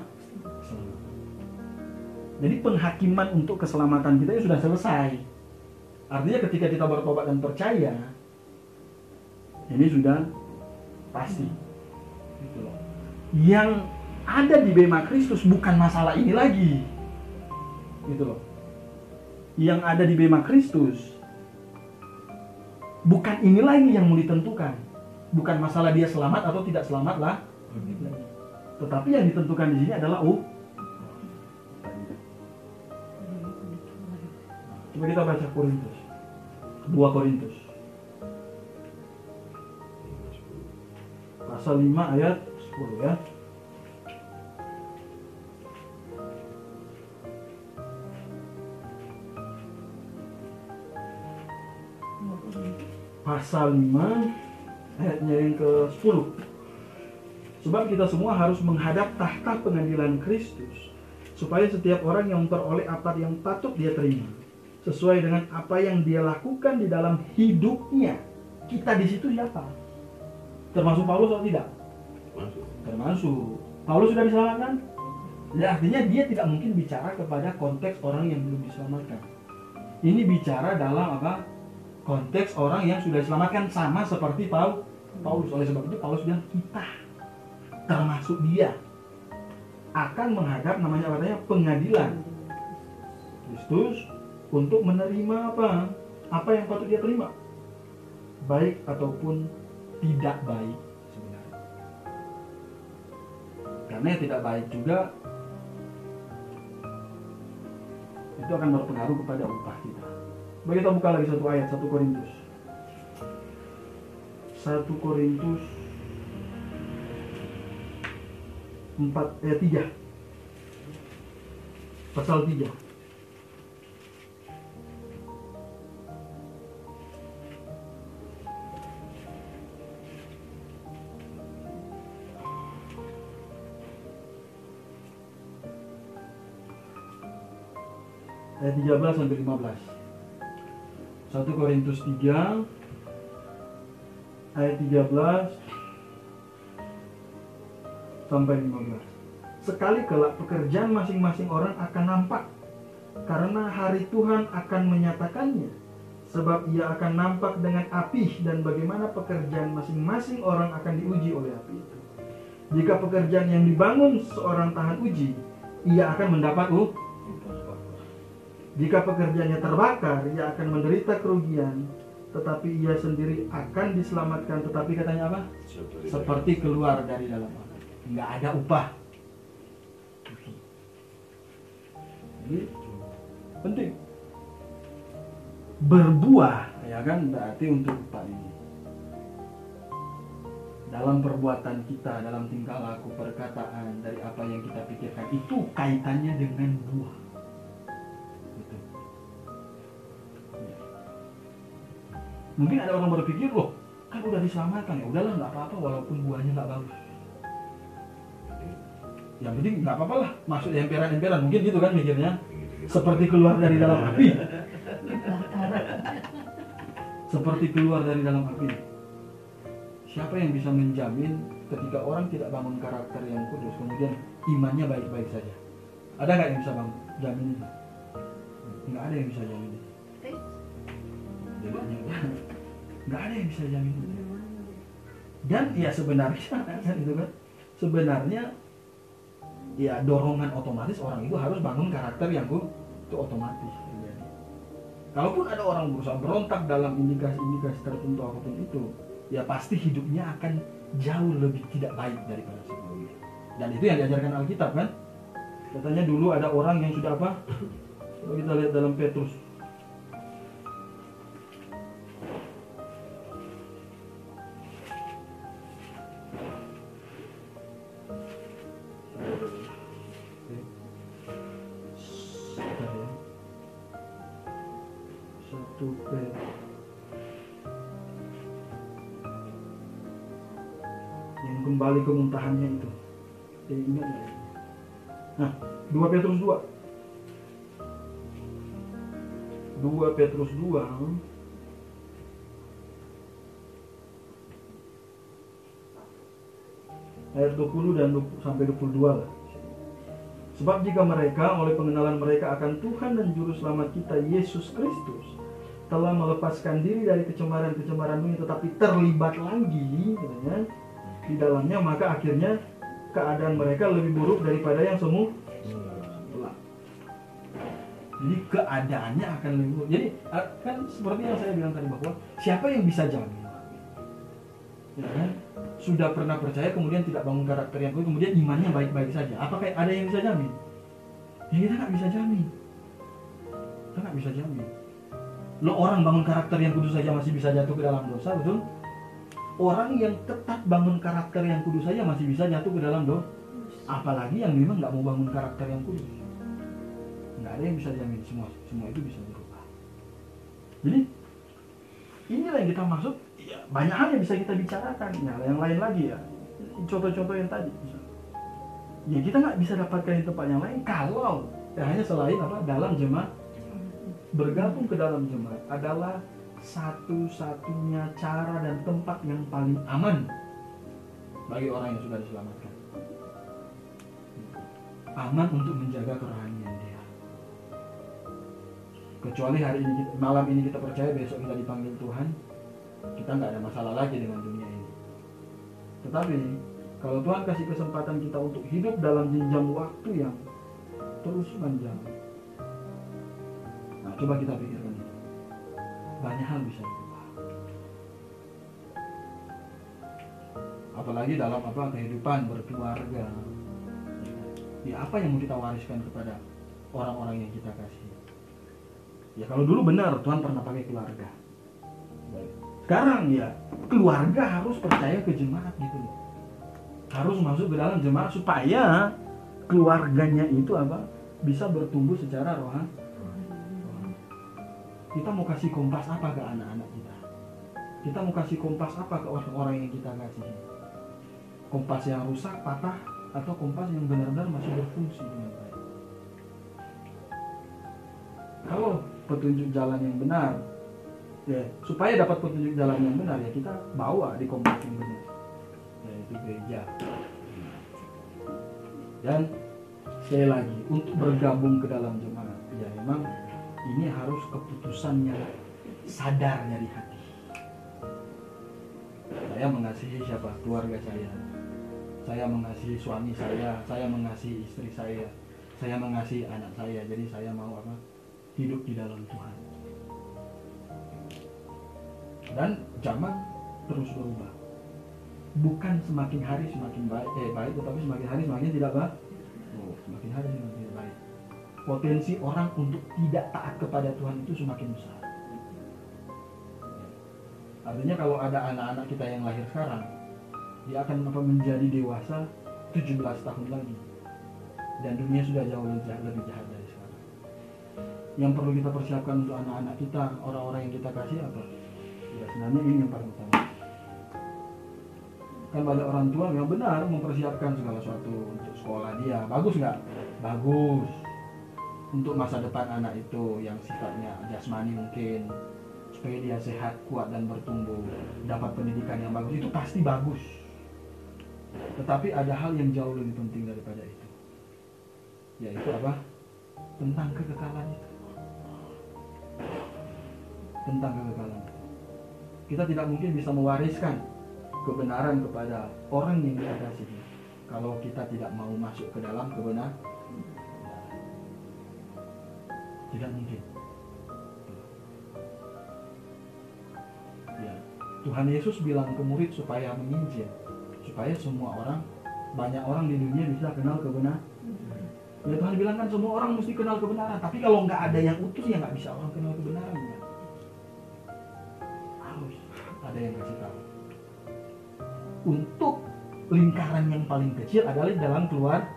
Speaker 1: Jadi penghakiman untuk keselamatan kita sudah selesai. Artinya ketika kita bertobat dan percaya, ini sudah pasti. Gitu loh. Yang ada di bema Kristus bukan masalah ini lagi. Gitu loh. Yang ada di bema Kristus bukan ini lagi yang mau ditentukan. Bukan masalah dia selamat atau tidak selamat lah. Tetapi yang ditentukan di sini adalah coba kita baca Korintus. 2 Korintus. Pasal 5 ayat 10 ya. pasal 5 ayatnya yang ke-10. Sebab kita semua harus menghadap tahta pengadilan Kristus, supaya setiap orang yang memperoleh apa yang patut dia terima, sesuai dengan apa yang dia lakukan di dalam hidupnya. Kita di situ siapa? Termasuk Paulus atau tidak?
Speaker 2: Masuk.
Speaker 1: Termasuk. Paulus sudah diselamatkan? Ya, artinya dia tidak mungkin bicara kepada konteks orang yang belum diselamatkan. Ini bicara dalam apa? Konteks orang yang sudah diselamatkan, sama seperti Paulus. Oleh sebab itu Paulus bilang kita, termasuk dia, akan menghadap namanya katanya pengadilan Kristus untuk menerima apa? Apa yang patut dia terima, baik ataupun tidak baik sebenarnya. Karena yang tidak baik juga itu akan berpengaruh kepada upah kita. Bagi kita buka lagi satu ayat, 1 Korintus 3 pasal 3. Ayat 13 sampai 15. 1 Korintus 3 ayat 13 sampai 15. Sekali kelak pekerjaan masing-masing orang akan nampak, karena hari Tuhan akan menyatakannya. Sebab ia akan nampak dengan api, dan bagaimana pekerjaan masing-masing orang akan diuji oleh api itu. Jika pekerjaan yang dibangun seorang tahan uji, ia akan mendapat Jika pekerjaannya terbakar, ia akan menderita kerugian, tetapi ia sendiri akan diselamatkan. Tetapi katanya apa? Seperti keluar dari dalam api. Nggak ada upah. Jadi penting. Berbuah, ya kan, berarti untuk upah ini. Dalam perbuatan kita, dalam tingkah laku, perkataan, dari apa yang kita pikirkan, itu kaitannya dengan buah. Mungkin ada orang berpikir, loh, kan udah diselamatkan, ya udahlah, nggak apa-apa walaupun buahnya nggak bagus. Yang penting nggak apa-apa lah, masuk di emperan-emperan, mungkin gitu kan mikirnya. Seperti keluar dari dalam api. Seperti keluar dari dalam api. Siapa yang bisa menjamin ketika orang tidak bangun karakter yang kudus, kemudian imannya baik-baik saja? Ada nggak yang bisa jamin itu? Nggak ada yang bisa jamin itu. Nggak ada yang bisa jamin itu. Dan ya sebenarnya kan itu kan, sebenarnya ya dorongan otomatis orang itu harus bangun karakter yang itu otomatis. Kalaupun ada orang berusaha berontak dalam indikasi-indikasi tertentu apapun itu, ya pasti hidupnya akan jauh lebih tidak baik daripada sebelumnya. Dan itu yang diajarkan Alkitab kan. Katanya dulu ada orang yang sudah apa? Coba kita lihat dalam Petrus. Yang kembali ke muntahannya itu. Jadi ingat ya. Nah, 2 Petrus 2. 2 Petrus 2 ayat 20 dan sampai 22 lah. Sebab jika mereka oleh pengenalan mereka akan Tuhan dan Juru Selamat kita Yesus Kristus telah melepaskan diri dari kecemaran-kecemaran dunia, tetapi terlibat lagi katanya di dalamnya, maka akhirnya keadaan mereka lebih buruk daripada yang semula. Jadi keadaannya akan lebih buruk. Jadi kan seperti yang saya bilang tadi, bahwa siapa yang bisa jamin? Ya kan? Sudah pernah percaya kemudian tidak bangun karakter yang kuat, kemudian imannya baik-baik saja. Apakah ada yang bisa jamin? Ya kita nggak bisa jamin. Kita nggak bisa jamin. Lo orang bangun karakter yang kudus saja masih bisa jatuh ke dalam dosa, betul? Orang yang tetap bangun karakter yang kudus saja masih bisa jatuh ke dalam dosa. Apalagi yang memang nggak mau bangun karakter yang kudus. Nggak ada yang bisa jamin, semua itu bisa berubah. Jadi inilah yang kita maksud Ya, banyak hal yang bisa kita bicarakan. Ya, yang lain lagi ya. Contoh-contoh yang tadi. Ya kita nggak bisa dapatkan di tempat yang lain kalau hanya selain dalam jemaat. Bergabung ke dalam jemaat adalah satu-satunya cara dan tempat yang paling aman bagi orang yang sudah diselamatkan. Aman untuk menjaga kerohanian dia. Kecuali hari ini, malam ini kita percaya, besok kita dipanggil Tuhan, kita nggak ada masalah lagi dengan dunia ini. Tetapi kalau Tuhan kasih kesempatan kita untuk hidup dalam jenjang waktu yang terus panjang, nah coba kita pikirkan itu. Banyak hal bisa berubah. Apalagi dalam kehidupan berkeluarga. Ya, apa yang mau kita wariskan kepada orang-orang yang kita kasih? Ya kalau dulu benar Tuhan pernah pakai keluarga. Sekarang ya keluarga harus percaya ke jemaat gitu loh. Harus masuk ke dalam jemaat supaya keluarganya itu bisa bertumbuh secara rohani. Kita mau kasih kompas apa ke anak-anak kita? Kita mau kasih kompas apa ke orang-orang yang kita kasih? Kompas yang rusak, patah, atau kompas yang benar-benar masih berfungsi dengan baik? Kalau petunjuk jalan yang benar, ya supaya dapat petunjuk jalan yang benar ya kita bawa di kompas yang benar, yaitu gereja. Dan sekali lagi untuk bergabung ke dalam jemaat, ya memang ini harus keputusannya sadar dari hati. Saya mengasihi siapa? Keluarga saya. Saya mengasihi suami saya mengasihi istri saya mengasihi anak saya. Jadi saya mau hidup di dalam Tuhan. Dan zaman terus berubah. Bukan semakin hari semakin baik, tetapi semakin hari semakin tidak baik. Semakin hari semakin baik. Potensi orang untuk tidak taat kepada Tuhan itu semakin besar. Artinya kalau ada anak-anak kita yang lahir sekarang, dia akan menjadi dewasa 17 tahun lagi. Dan dunia sudah jauh lebih jahat dari sekarang. Yang perlu kita persiapkan untuk anak-anak kita, orang-orang yang kita kasih apa? Ya sebenarnya ini yang paling utama. Kan banyak orang tua yang benar mempersiapkan segala sesuatu untuk sekolah dia. Bagus nggak? Bagus. Untuk masa depan anak itu yang sifatnya jasmani mungkin, supaya dia sehat, kuat dan bertumbuh, dapat pendidikan yang bagus, itu pasti bagus. Tetapi ada hal yang jauh lebih penting daripada itu, yaitu tentang kekekalan itu. Tentang kekekalan itu. Kita tidak mungkin bisa mewariskan kebenaran kepada orang yang kita kasihi kalau kita tidak mau masuk ke dalam kebenaran. Tidak mungkin. Ya, Tuhan Yesus bilang ke murid supaya menginjil, supaya banyak orang di dunia bisa kenal kebenaran. Ya Tuhan bilang kan semua orang mesti kenal kebenaran, tapi kalau nggak ada yang utus ya nggak bisa orang kenal kebenaran. Ya. Harus ada yang kasih tahu. Untuk lingkaran yang paling kecil adalah dalam keluarga.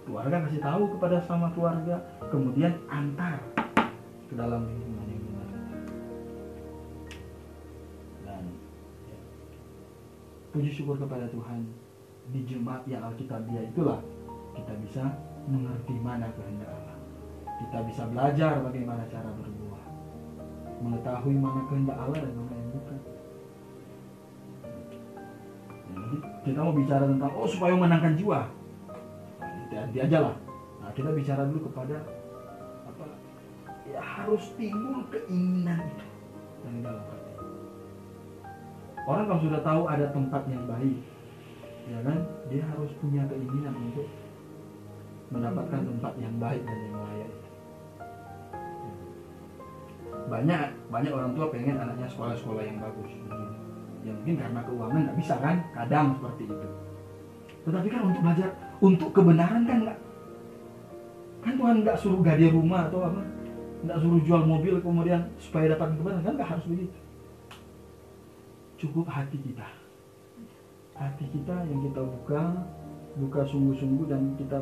Speaker 1: Keluarga kasih tahu kepada sama keluarga, kemudian antar ke dalam lingkungan yang benar. Dan puji syukur kepada Tuhan, di jemaat yang Alkitabiah itulah kita bisa mengerti mana kehendak Allah. Kita bisa belajar bagaimana cara berbuat, mengetahui mana kehendak Allah dan mana yang bukan. Jadi kita mau bicara tentang supaya menangkan jiwa, nanti aja lah. Nah kita bicara dulu kepada ya harus timbul keinginan itu dari dalam hati. Orang kalau sudah tahu ada tempat yang baik, ya kan, dia harus punya keinginan untuk mendapatkan tempat yang baik dan yang layak itu. Banyak orang tua pengen anaknya sekolah-sekolah yang bagus. Ya mungkin karena keuangan nggak bisa kan, kadang seperti itu. Tetapi kan untuk belajar, untuk kebenaran kan nggak. Kan Tuhan nggak suruh gade rumah atau nggak suruh jual mobil kemudian supaya dapat kebenaran, kan nggak harus begitu. Cukup hati kita yang kita buka sungguh-sungguh dan kita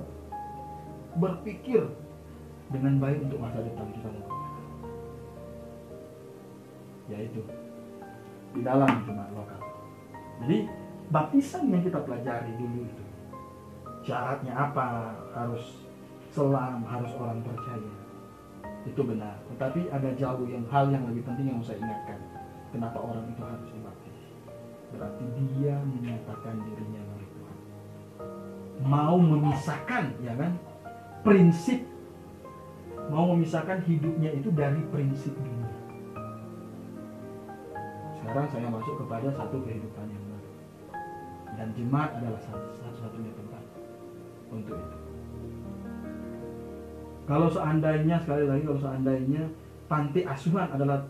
Speaker 1: berpikir dengan baik untuk masa depan kita. Yaitu di dalam jemaat lokal. Jadi baptisan yang kita pelajari dulu itu syaratnya apa, harus selam, harus orang percaya, itu benar. Tetapi ada jauh hal yang lebih penting yang saya ingatkan. Kenapa orang itu harus dibaptis? Berarti dia menyatakan dirinya oleh Tuhan, mau memisahkan, ya kan, prinsip, mau memisahkan hidupnya itu dari prinsip dunia. Sekarang saya masuk kepada satu kehidupan yang baru, dan jemaat adalah satu-satunya tempat untuk itu. Kalau seandainya, sekali lagi, kalau seandainya panti asuhan adalah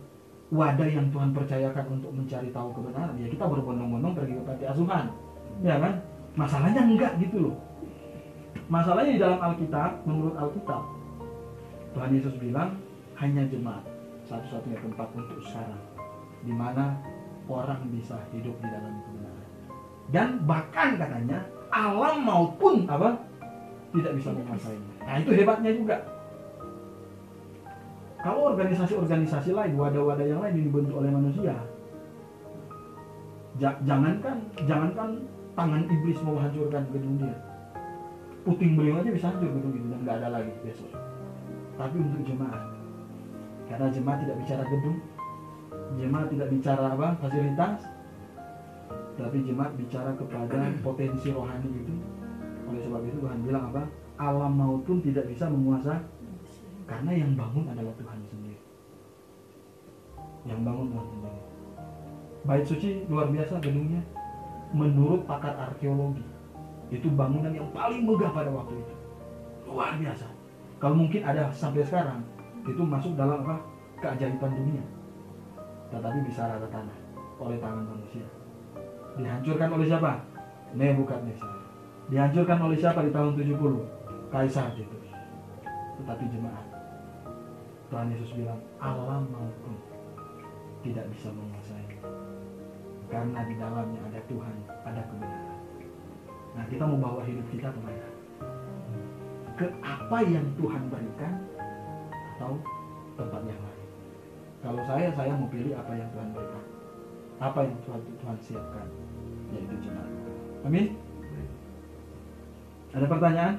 Speaker 1: wadah yang Tuhan percayakan untuk mencari tahu kebenaran, ya kita berbondong-bondong pergi ke panti asuhan, ya kan? Masalahnya enggak gitu loh. Masalahnya di dalam Alkitab, menurut Alkitab, Tuhan Yesus bilang hanya jemaat satu-satunya tempat untuk sekarang, di mana orang bisa hidup di dalam kebenaran. Dan bahkan katanya alam maupun tidak bisa menguasainya. Nah, itu hebatnya juga. Kalau organisasi-organisasi lain, wadah-wadah yang lain dibentuk oleh manusia, jangankan tangan iblis mau hancurkan gedung dia, puting beliung aja bisa hancur gedung itu dan nggak ada lagi besok. Tapi untuk jemaat, karena jemaat tidak bicara gedung, jemaat tidak bicara fasilitas, tapi jemaat bicara kepada potensi rohani itu. Oleh sebab itu Tuhan bilang alam maupun tidak bisa menguasai, karena yang bangun adalah Tuhan sendiri. Yang bangun Tuhan sendiri. Bait suci luar biasa gedungnya. Menurut pakar arkeologi, itu bangunan yang paling megah pada waktu itu. Luar biasa. Kalau mungkin ada sampai sekarang, itu masuk dalam keajaiban dunia. Tetapi bisa rata tanah oleh tangan manusia. Dihancurkan oleh siapa? Nebukadnezar. Dihancurkan oleh siapa di tahun 70? Kaisar Titus. Tetapi jemaat, Tuhan Yesus bilang alam maupun tidak bisa menguasai, karena di dalamnya ada Tuhan, ada kebenaran. Nah, kita mau bawa hidup kita kemana? Ke apa yang Tuhan berikan atau tempat yang lain? Kalau saya mau pilih apa yang Tuhan berikan, apa yang Tuhan siapkan, yaitu jemaat. Amin. Ada pertanyaan?